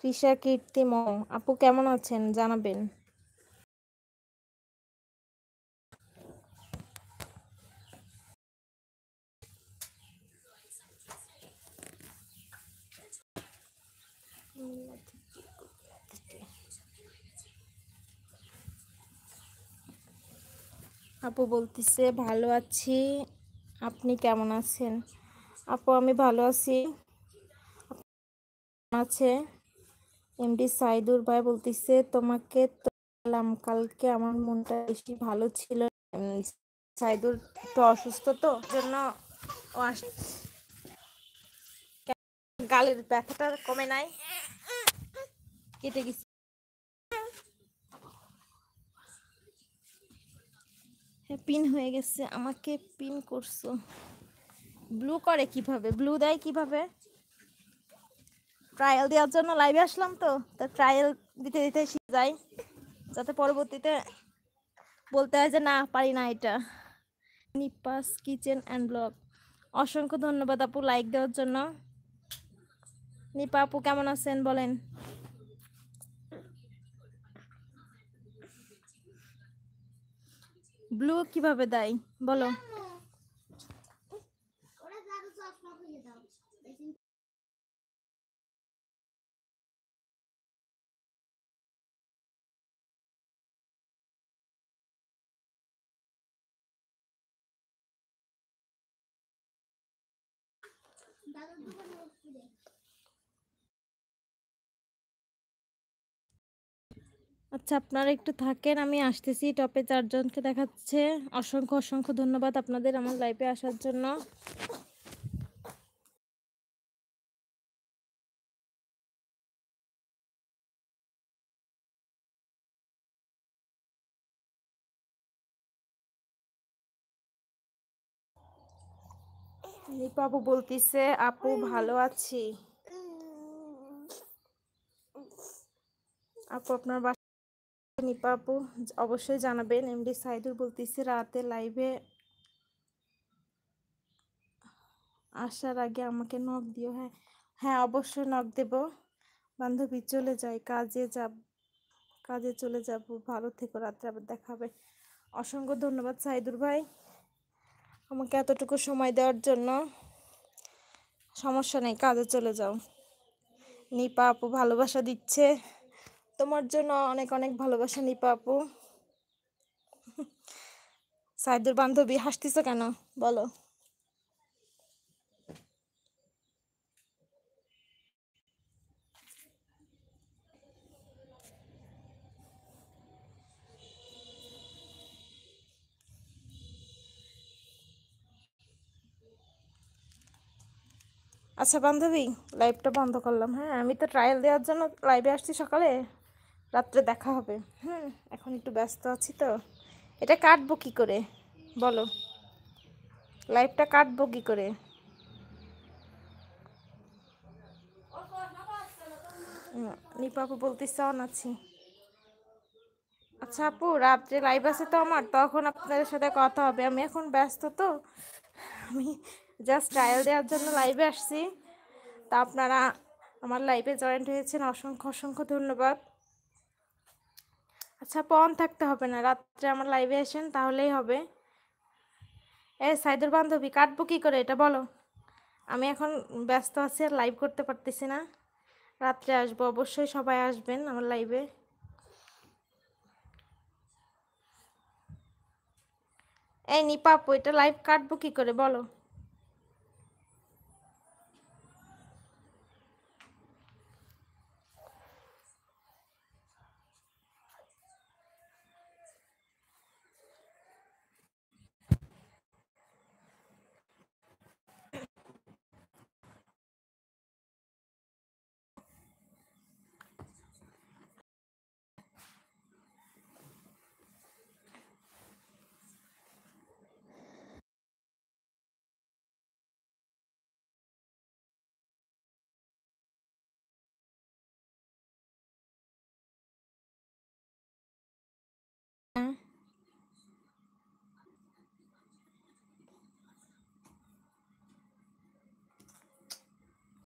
তৃষা কীর্তি আপু কেমন আছেন জানাবেন। আপু বলতেছে ভালো আছি, আপনি কেমন আছেন? আপু আমি ভালো আছি। আছে এমডি সাইদুর ভাই বলতেছে তোমাকে তো বললাম কালকে আমার মনটা বেশি ভালো ছিল। উম, সাইদুর একটু অসুস্থ তো জন্য ও গালের ব্যথাটা কমে নাই, কেটে গেছে। হ্যাঁ পিন হয়ে গেছে, আমাকে পিন করছো। ব্লু করে কিভাবে, ব্লু দেয় কিভাবে? ট্রায়াল দেওয়ার জন্য লাইভে আসলাম তো, তা ট্রায়াল দিতে দিতে শিখে যাই, যাতে পরবর্তীতে বলতে হয় যে না পারি না এটা। নিপাস কিচেন অ্যান্ড ব্লগ, অসংখ্য ধন্যবাদ আপু লাইক দেওয়ার জন্য। নিপা আপু কেমন আছেন বলেন। ব্লু কিভাবে দেয় বলো। আচ্ছা আপনারা একটু থাকেন, আমি আসতেছি, টপে 4 জনকে দেখাচ্ছে। অসংখ্য অসংখ্য ধন্যবাদ আপনাদের আমার লাইভে আসার জন্য। নিপা আপু বলতিছে আপু ভালো আছি। আপু আপনার বাসা নিপা আপু অবশ্যই জানাবেন। এমডি সাইদুর বলতিছে রাতে লাইভে আসার আগে আমাকে নক দিও। হ্যাঁ হ্যাঁ অবশ্যই নক দেব। বান্ধবী চলে যাই, কাজে চলে যাব, ভালো থেকো, রাত্রে আবার দেখা হবে। অসংখ্য ধন্যবাদ সাইদুর ভাই আমাকে এতটুকু সময় দেওয়ার জন্য। সমস্যা নেই, কাজে চলে যাও। নিপা আপু ভালোবাসা দিচ্ছে, তোমার জন্য অনেক অনেক ভালোবাসা নিপা আপু। সাইদুর বান্ধবী হাসতেছো কেন বলো। আচ্ছা বান্ধবী লাইভটা বন্ধ করলাম, হ্যাঁ আমি তো ট্রায়াল দেওয়ার জন্য লাইভে আসছি সকালে, রাত্রে দেখা হবে। হুম এখন একটু ব্যস্ত আছি তো। এটা কাটবো কি করে বলো, লাইভটা কাটবো কি করে? নিপা আপু বলতেছে অন আছি। আচ্ছা আপু রাত্রে লাইভ আছে তো আমার, তখন আপনাদের সাথে কথা হবে, আমি এখন ব্যস্ত তো। আমি জাস্ট ট্রায়াল দেওয়ার জন্য লাইভে আসছি, তা আপনারা আমার লাইভে জয়েন্ট হয়েছেন, অসংখ্য অসংখ্য ধন্যবাদ। আচ্ছা আপু অন থাকতে হবে না, রাত্রে আমার লাইভে আসেন তাহলেই হবে। সাইদুর বান্ধবী কাটবো কি করে এটা বলো, আমি এখন ব্যস্ত আছি আর লাইভ করতে পারতেছি না। রাত্রে আসবো, অবশ্যই সবাই আসবেন আমার লাইভে। এই নিপা আপু এটা লাইভ কাটবো কি করে বলো।